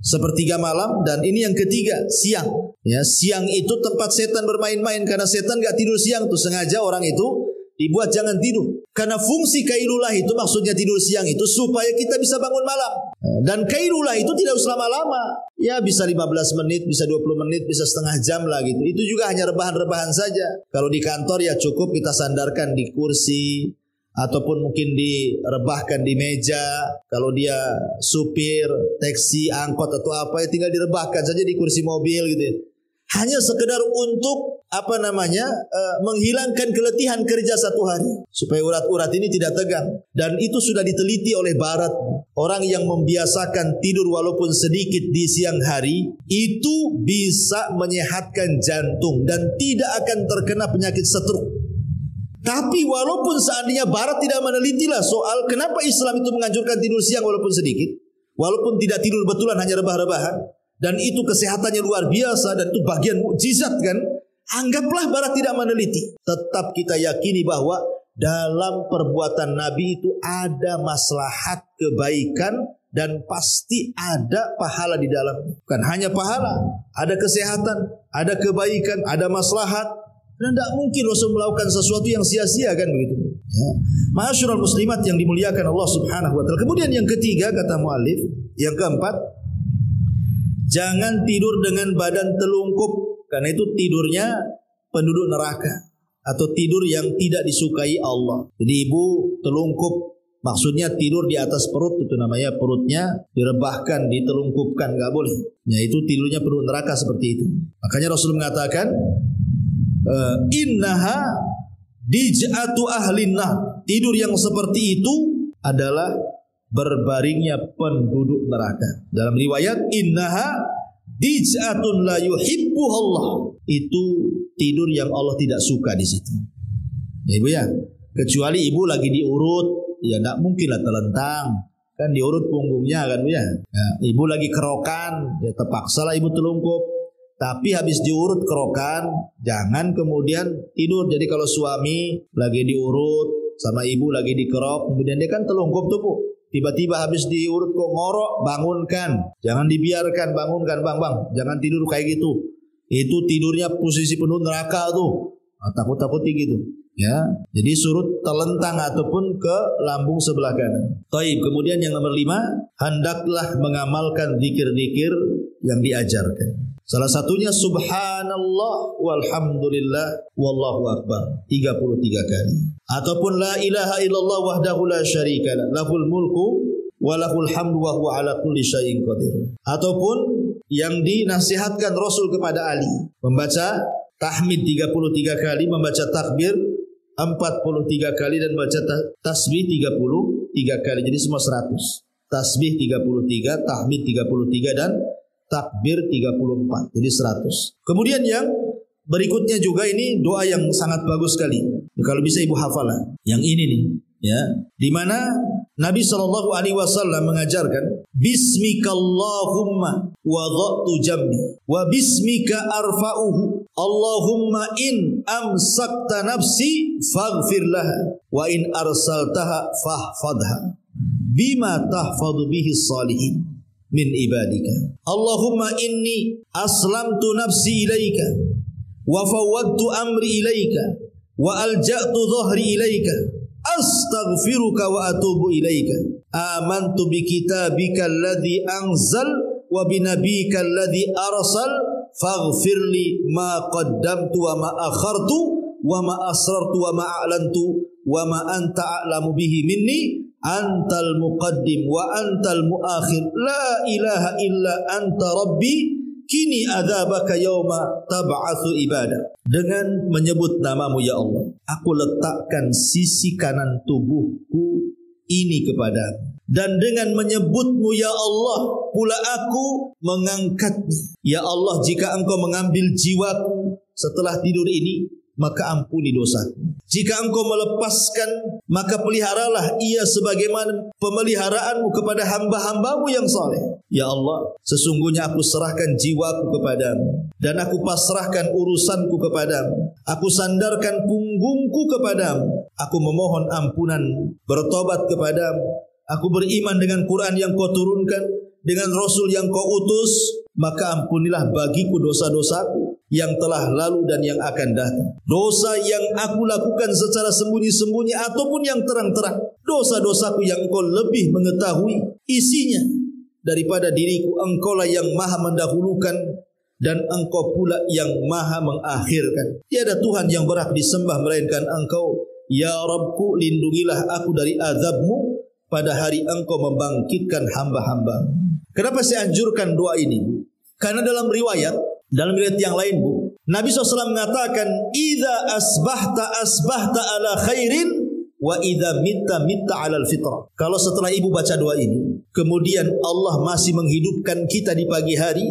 1/3 malam, dan ini yang ketiga, siang. Ya, siang itu tempat setan bermain-main, karena setan gak tidur siang tuh, sengaja orang itu dibuat jangan tidur. Karena fungsi kailulah itu, maksudnya tidur siang itu supaya kita bisa bangun malam. Dan kailulah itu tidak usah lama-lama. Ya bisa 15 menit, bisa 20 menit, bisa setengah jam lah gitu. Itu juga hanya rebahan-rebahan saja. Kalau di kantor ya cukup kita sandarkan di kursi, ataupun mungkin direbahkan di meja. Kalau dia supir, taksi, angkot atau apa, ya tinggal direbahkan saja di kursi mobil gitu ya. Hanya sekedar untuk menghilangkan keletihan kerja 1 hari, supaya urat-urat ini tidak tegang. Dan itu sudah diteliti oleh Barat. Orang yang membiasakan tidur walaupun sedikit di siang hari, itu bisa menyehatkan jantung dan tidak akan terkena penyakit stroke. Tapi walaupun seandainya Barat tidak menelitilah soal kenapa Islam itu menganjurkan tidur siang walaupun sedikit, walaupun tidak tidur betulan hanya rebah-rebahan, dan itu kesehatannya luar biasa dan itu bagian mukjizat kan, anggaplah Barat tidak meneliti. Tetap kita yakini bahwa dalam perbuatan Nabi itu ada maslahat kebaikan dan pasti ada pahala di dalam. Bukan hanya pahala, ada kesehatan, ada kebaikan, ada maslahat. Dan tidak mungkin Rasul melakukan sesuatu yang sia-sia kan begitu. Ya. Ma'asyiral muslimat yang dimuliakan Allah Subhanahu wa taala. Kemudian yang ketiga kata muallif, yang keempat, jangan tidur dengan badan telungkup, karena itu tidurnya penduduk neraka atau tidur yang tidak disukai Allah. Jadi ibu telungkup, maksudnya tidur di atas perut, itu namanya perutnya direbahkan, ditelungkupkan, enggak boleh. Ya, itu tidurnya penduduk neraka seperti itu. Makanya Rasul mengatakan innaha dij'atu ahlinna. Tidur yang seperti itu adalah berbaringnya penduduk neraka. Dalam riwayat innaha dij'atun la yuhibbuha Allah. Itu tidur yang Allah tidak suka di situ. Ya ibu ya, kecuali ibu lagi diurut, ya tidak mungkinlah telentang. Kan diurut punggungnya kan bu ya. Ya, ibu lagi kerokan, ya terpaksalah ibu telungkup. Tapi habis diurut kerokan, jangan kemudian tidur. Jadi kalau suami lagi diurut sama ibu lagi dikerok, kemudian dia kan telungkup tuh bu. Tiba-tiba habis diurut kok ngorok, bangunkan. Jangan dibiarkan, bangunkan bang. Jangan tidur kayak gitu. Itu tidurnya posisi penuh neraka tuh. Nah, takut-takut gitu. Ya, jadi surut telentang ataupun ke lambung sebelah kanan. Taib. Kemudian yang nomor 5, hendaklah mengamalkan zikir-zikir yang diajarkan. Salah satunya subhanallah walhamdulillah wallahu akbar 33 kali. Ataupun la ilaha illallah wahdahu la syarikalah lahul mulku wa lahul hamdu wa huwa ala kulli syai'in qadir. Ataupun yang dinasihatkan Rasul kepada Ali, membaca tahmid 33 kali, membaca takbir 43 kali dan baca tasbih 33 kali. Jadi semua 100. Tasbih 33, tahmid 33 dan takbir 34. Jadi 100. Kemudian yang berikutnya juga ini doa yang sangat bagus sekali. Kalau bisa ibu hafalah. Yang ini nih, ya. Di mana Nabi SAW mengajarkan Bismikallahumma wada'tu jambi wa bismika arfa'uhu Allahumma in amsakta nafsi faghfir laha wa in arsaltaha fahfadha bima tahfadhu bihi salihin min ibadika. Allahumma inni aslamtu nafsi ilaika wa fawwadtu amri ilaika wa alja'tu dhahri ilaika astaghfiruka wa atubu ilaika. Amantu bi kitabika alladhi anzal wa bi nabiyyika alladhi arsal faghfirli ma qaddamtu wa ma akhartu wa ma asrartu wa ma a'lantu wa ma anta a'lamu bihi minni antal muqaddim wa antal muakhir la ilaha illa anta rabbi kini adzabaka yauma tab'atsu ibadah. Dengan menyebut namamu ya Allah, aku letakkan sisi kanan tubuhku ini kepadamu, dan dengan menyebutmu ya Allah pula aku mengangkatnya. Ya Allah, jika engkau mengambil jiwaku setelah tidur ini, maka ampuni dosaku. Jika engkau melepaskan, maka peliharalah ia sebagaimana pemeliharaanmu kepada hamba-hambamu yang saleh. Ya Allah, sesungguhnya aku serahkan jiwaku kepadamu, dan aku pasrahkan urusanku kepadamu. Aku sandarkan punggungku kepadamu. Aku memohon ampunan, bertobat kepadamu. Aku beriman dengan Quran yang kau turunkan, dengan Rasul yang kau utus. Maka ampunilah bagiku dosa-dosaku yang telah lalu dan yang akan datang. Dosa yang aku lakukan secara sembunyi-sembunyi ataupun yang terang-terang. Dosa-dosaku yang engkau lebih mengetahui isinya daripada diriku. Engkaulah yang maha mendahulukan dan engkau pula yang maha mengakhirkan. Tiada Tuhan yang berhak disembah melainkan engkau. Ya Rabbku, lindungilah aku dari azabmu pada hari engkau membangkitkan hamba-hamba. Kenapa saya anjurkan doa ini? Karena dalam riwayat yang lain bu, Nabi SAW mengatakan, "Idza asbahta ala khairin wa idza mitta ala al-fitrah." Kalau setelah ibu baca doa ini, kemudian Allah masih menghidupkan kita di pagi hari,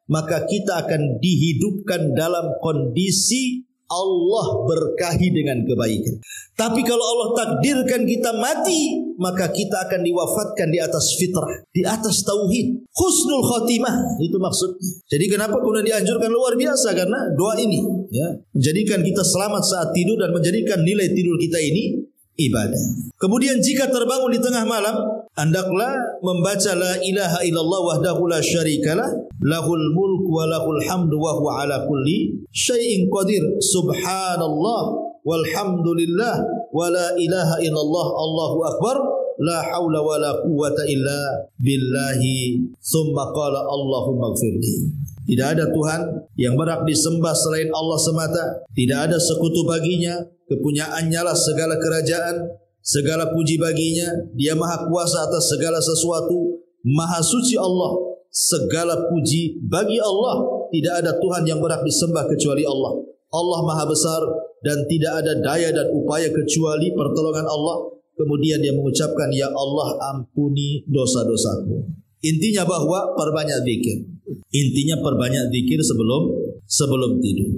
maka kita akan dihidupkan dalam kondisi Allah berkahi dengan kebaikan. Tapi kalau Allah takdirkan kita mati, maka kita akan diwafatkan di atas fitrah, di atas tauhid, husnul khotimah, itu maksudnya. Jadi kenapa kemudian dianjurkan luar biasa? Karena doa ini ya menjadikan kita selamat saat tidur dan menjadikan nilai tidur kita ini ibadah. Kemudian jika terbangun di tengah malam, hendaklah membaca la ilaha illallah wahdahu la syarikalah, lahul mulk wa lahul hamdu wa huwa ala kulli syai'in qadir, subhanallah walhamdulillah wa la ilaha illallah, Allahu akbar, la haula wa la quwwata illa billahi, thumma qala Allahumma ighfirli. Tidak ada Tuhan yang berhak disembah selain Allah semata, tidak ada sekutu baginya, kepunyaannya lah segala kerajaan, segala puji baginya, dia maha kuasa atas segala sesuatu, maha suci Allah, segala puji bagi Allah, tidak ada Tuhan yang berhak disembah kecuali Allah. Allah maha besar dan tidak ada daya dan upaya kecuali pertolongan Allah. Kemudian dia mengucapkan, ya Allah ampuni dosa-dosaku. Intinya bahwa perbanyak zikir. Intinya perbanyak zikir sebelum tidur.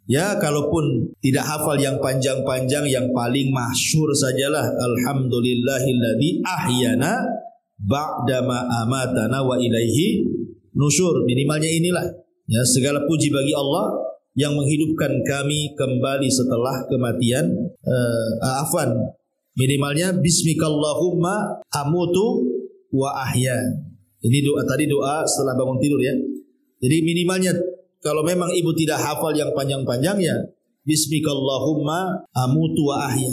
Ya, kalaupun tidak hafal yang panjang-panjang, yang paling masyhur sajalah alhamdulillahilladzi ahyana ba'dama amatana wa ilaihi nusyur. Minimalnya inilah. Ya, segala puji bagi Allah yang menghidupkan kami kembali setelah kematian. Minimalnya bismikallahumma amutu wa ahya. Ini doa tadi, doa setelah bangun tidur ya. Jadi minimalnya kalau memang ibu tidak hafal yang panjang-panjang ya bismikallahumma amutu wa ahya,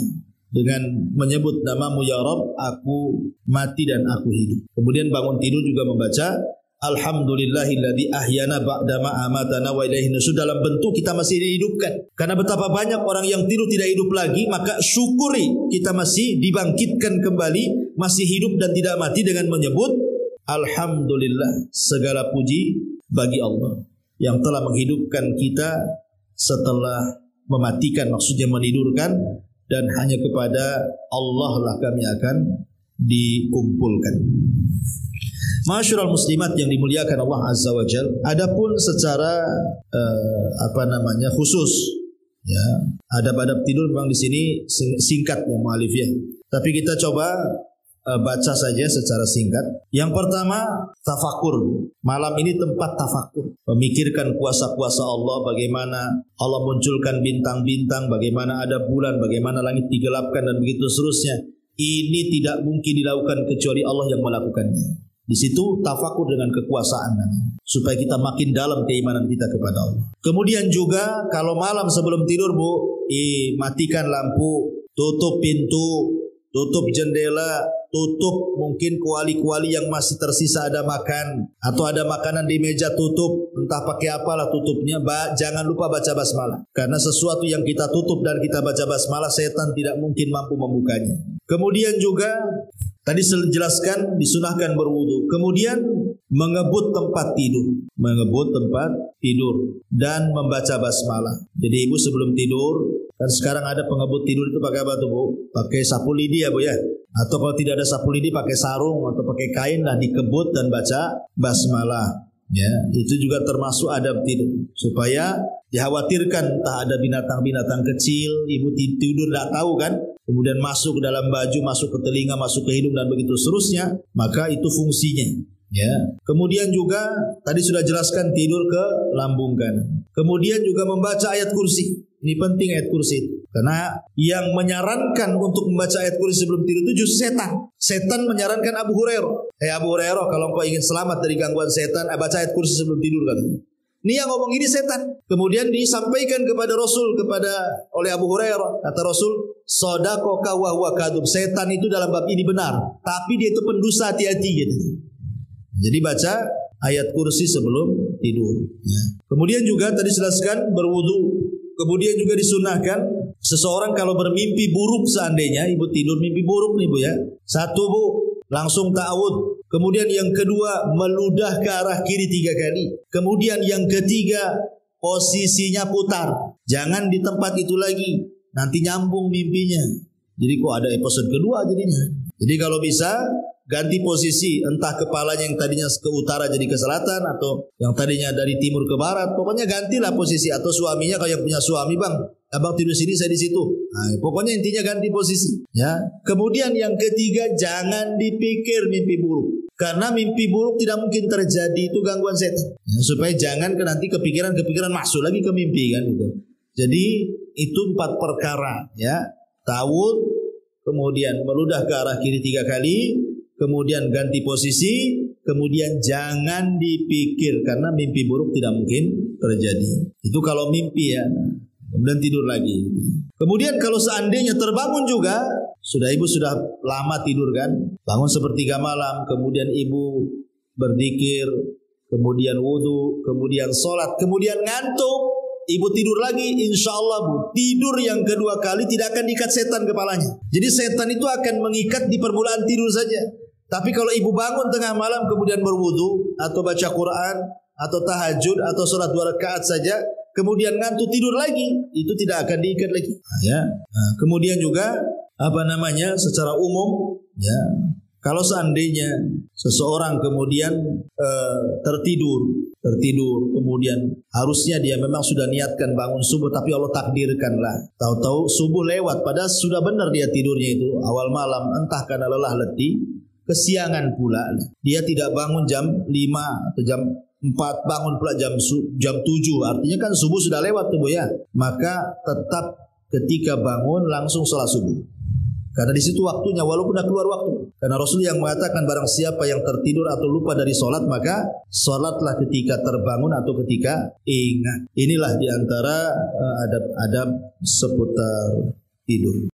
dengan menyebut namamu ya Rabb, aku mati dan aku hidup. Kemudian bangun tidur juga membaca alhamdulillahilladzi ahyana ba'dama amatana wa ilaihi nusyur, dalam bentuk kita masih dihidupkan. Karena betapa banyak orang yang tidur tidak hidup lagi, maka syukuri kita masih dibangkitkan kembali, masih hidup dan tidak mati, dengan menyebut alhamdulillah, segala puji bagi Allah yang telah menghidupkan kita setelah mematikan, maksudnya menidurkan, dan hanya kepada Allah lah kami akan dikumpulkan. Ma'asyiral muslimat yang dimuliakan Allah Azza wa Jalla, adapun secara khusus ya, adab-adab tidur memang di sini singkat ya mu'alif ya. Tapi kita coba baca saja secara singkat. Yang pertama, tafakur. Malam ini tempat tafakur, memikirkan kuasa-kuasa Allah, bagaimana Allah munculkan bintang-bintang, bagaimana ada bulan, bagaimana langit digelapkan, dan begitu seterusnya. Ini tidak mungkin dilakukan kecuali Allah yang melakukannya. Di situ tafakur dengan kekuasaan, supaya kita makin dalam keimanan kita kepada Allah. Kemudian juga kalau malam sebelum tidur Bu, matikan lampu, tutup pintu, tutup jendela, tutup mungkin kuali-kuali yang masih tersisa ada makan, atau ada makanan di meja, tutup, entah pakai apalah tutupnya. Jangan lupa baca basmalah, karena sesuatu yang kita tutup dan kita baca basmalah, setan tidak mungkin mampu membukanya. Kemudian juga tadi saya jelaskan disunahkan berwudu, kemudian mengebut tempat tidur dan membaca basmalah. Jadi ibu sebelum tidur, kan sekarang ada pengebut tidur itu pakai apa tuh Bu? Pakai sapu lidi ya Bu ya. Atau kalau tidak ada sapu lidi pakai sarung atau pakai kain lah, dikebut dan baca basmalah. Ya, itu juga termasuk adab tidur, supaya dikhawatirkan entah ada binatang-binatang kecil, ibu tidur tidak tahu kan, kemudian masuk ke dalam baju, masuk ke telinga, masuk ke hidung dan begitu seterusnya, maka itu fungsinya. Ya. Kemudian juga tadi sudah jelaskan tidur ke lambung kanan. Kemudian juga membaca ayat kursi. Ini penting ayat kursi, karena yang menyarankan untuk membaca ayat kursi sebelum tidur itu justru setan. Setan menyarankan Abu Hurairah, Abu Hurairah, kalau engkau ingin selamat dari gangguan setan, baca ayat kursi sebelum tidur katanya. Ini yang ngomong ini setan. Kemudian disampaikan kepada Rasul, oleh Abu Hurairah, kata Rasul, shadaqaka wa huwa kadzub. Setan itu dalam bab ini benar, tapi dia itu pendusta, hati-hati gitu. Jadi baca ayat kursi sebelum tidur. Ya. Kemudian juga tadi jelaskan berwudu. Kemudian juga disunahkan seseorang kalau bermimpi buruk, seandainya ibu tidur mimpi buruk nih Bu ya. Satu Bu, langsung ta'awud. Kemudian yang kedua, meludah ke arah kiri 3 kali. Kemudian yang ketiga, posisinya putar. Jangan di tempat itu lagi, nanti nyambung mimpinya. Jadi kok ada episode kedua jadinya. Jadi kalau bisa ganti posisi, entah kepalanya yang tadinya ke utara jadi ke selatan, atau yang tadinya dari timur ke barat, pokoknya gantilah posisi. Atau suaminya, kalau yang punya suami Bang, Abang tidur sini, saya di situ. Nah, pokoknya intinya ganti posisi. Ya. Kemudian yang ketiga, jangan dipikir mimpi buruk. Karena mimpi buruk tidak mungkin terjadi, itu gangguan setan. Ya, supaya jangan nanti kepikiran masuk lagi ke mimpi kan gitu. Jadi itu 4 perkara ya. Tawud, kemudian meludah ke arah kiri 3 kali, kemudian ganti posisi, kemudian jangan dipikir karena mimpi buruk tidak mungkin terjadi. Itu kalau mimpi ya. Kemudian tidur lagi. Kemudian kalau seandainya terbangun juga, ibu sudah lama tidur kan, bangun sepertiga malam, kemudian ibu berzikir, kemudian wudu, kemudian sholat, kemudian ngantuk, ibu tidur lagi, insya Allah bu, tidur yang kedua kali tidak akan diikat setan kepalanya. Jadi setan itu akan mengikat di permulaan tidur saja. Tapi kalau ibu bangun tengah malam kemudian berwudu atau baca Quran atau tahajud atau sholat 2 rakaat saja, kemudian ngantuk tidur lagi, itu tidak akan diikat lagi. Kemudian juga secara umum ya, kalau seandainya seseorang kemudian tertidur, kemudian harusnya dia memang sudah niatkan bangun subuh, tapi Allah takdirkanlah, tahu-tahu subuh lewat, padahal sudah benar dia tidurnya itu awal malam, entah karena lelah letih, kesiangan pula, dia tidak bangun jam 5 atau jam 4, bangun pula jam 7, artinya kan subuh sudah lewat tuh bu ya. Maka tetap ketika bangun langsung sholat subuh, karena di situ waktunya walaupun sudah keluar waktu. Karena Rasul yang mengatakan barang siapa yang tertidur atau lupa dari sholat, maka sholatlah ketika terbangun atau ketika ingat. Inilah diantara adab-adab seputar tidur.